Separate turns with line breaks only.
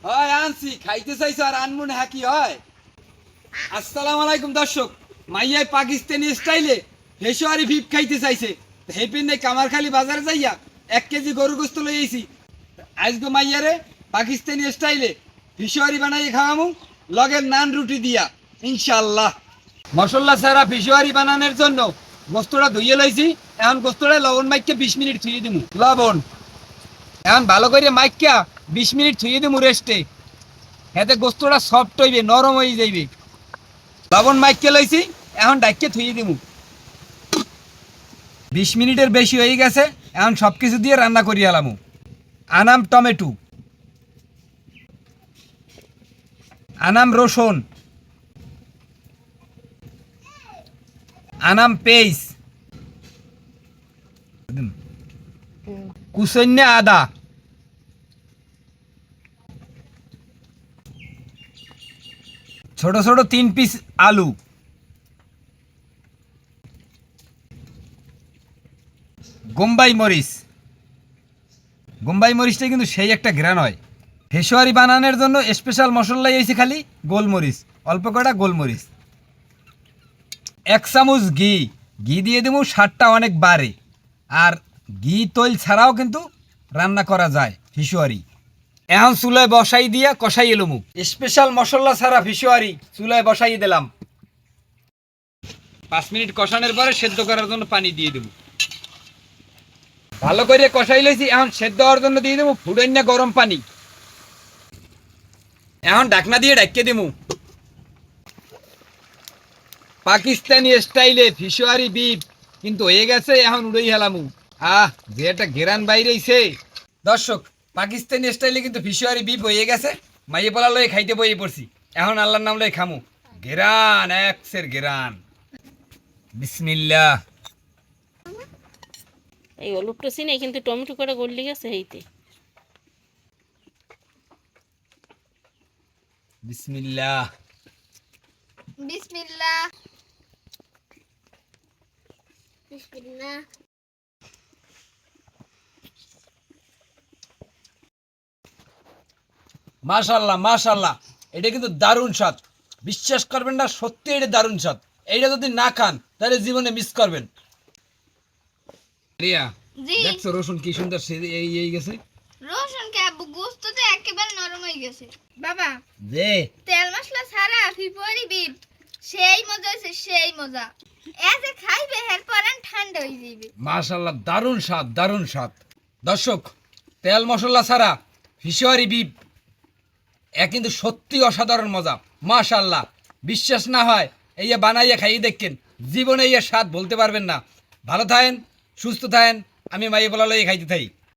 হয় আনছি খাইতে চাইছো আর আনমু না কি হয়। আসসালামু আলাইকুম দর্শক, মাইয়াই পাকিস্তানি স্টাইলে হেসোয়ারি ভিপ খাইতে চাইছে। হেপিন নেই কামারখালি বাজারে যাইয়া 1 কেজি গরু গোস্ত লই আইছি। আজকে মাইয়ারে পাকিস্তানি স্টাইলে ফিশোয়ারি বানাই খাওয়ামু, লগের নান রুটি দিয়া ইনশাআল্লাহ। মশলা ছাড়া ফিশোয়ারি বানানোর জন্য গোস্তটা ধুইয়ে লইছি। এখন গোস্তটা লবণ মাইকে 20 মিনিট থুয়ে দিমু। লবণ এখন ভালো করে মাইকা 20 মিনিট থুয়ে দিমু রেস্টে। এতে গোস্তটা সফট হইবে, নরম হয়ে যাইবে। লবণ মাইকে লইছি, এখন ডাইকে থুয়ে দিমু। 20 মিনিটের বেশি হয়ে গেছে। এখন সব কিছু দিয়ে রান্না করি আলামু। আনাম টমেটো, আনাম রসুন, আনাম পেঁয়াজ, কুসন্যা আদা, ছোট ছোট 3 পিস আলু, বোম্বাই মরিচ। বোম্বাই মরিচটা কিন্তু সেই একটা ঘ্রাণ হয়। হেসোয়ারি বানানোর জন্য স্পেশাল মশলাই হয়েছে খালি গোলমরিচ, অল্প কটা গোলমরিচ। 1 চামচ ঘি, ঘি দিয়ে দেবো স্বাদটা অনেক বাড়ে। আর ঘি তৈল ছাড়াও কিন্তু রান্না করা যায় ফিশোয়ারি। এখন চুলায় বসাই দিয়া কষাই এলুমু। স্পেশাল মশলা ছাড়া ফিশোয়ারি চুলায় বসাই দিলাম। 5 মিনিট কষানোর পরে সেদ্ধ করার জন্য পানি দিয়ে দেবো। ভালো করে কষাই লইছি, এখন সেদ্ধ হওয়ার জন্য দিয়ে দেবো ফুটাইনা গরম পানি। এখন ঢাকনা দিয়ে ঢাকিয়ে দেবো। পাকিস্তানি স্টাইলে ফিশোয়ারি বিফ কিন্তু হয়ে গেছে। এখন উড়েই হেলামু। যে একটা ঘেরান বাইরেছে দর্শক। পাকিস্তানি স্টাইলে কিন্তু ফিশোয়ারি বিফ হয়ে গেছে। মাইয়ে পোলা লয়ে খাইতে বইয়ে পড়ছি। এখন আল্লাহর নাম লয়ে খামু। ঘেরান একসের ঘেরান। বিসমিল্লাহ।
এই অলুপটা সিনে কিন্তু টমেটো করে গলি গেছে এইতে।
বিসমিল্লাহ।
বিসমিল্লাহ। বিসমিল্লাহ।
মাশাআল্লাহ মাশাআল্লাহ, এটা কিন্তু দারুণ স্বাদ। বিশ্বাস করবেন না, সত্যি এটা দারুণ স্বাদ। এইটা যদি না খান তাহলে জীবনে মিস করবেন। রিয়া
জি।
দেখছো রসুন কি সুন্দর এই গেছে।
রসুন কে আব্বু গোস্ত তো একেবারে নরম হয়ে গেছে। বাবা
যে
তেল মশলা ছাড়া ফিফারি বিফ সেই মজা হইছে, সেই মজা। এতে খাইবে এরপর ঠান্ডা হয়ে যাবে।
মাশাআল্লাহ, দারুণ স্বাদ দারুণ স্বাদ। দর্শক, তেল মশলা ছাড়া ফিশোয়ারি বিফ কিন্তু সত্যি অসাধারণ মজা। মাশাআল্লাহ, বিশ্বাস না হয় এই বানাইয়া খাইয়ে দেখেন, জীবনে এই স্বাদ বলতে পারবেন না। ভালো থাকেন, সুস্থ থাকেন। আমি মাইয়ে বলা লইয়ে খাইতে থাই।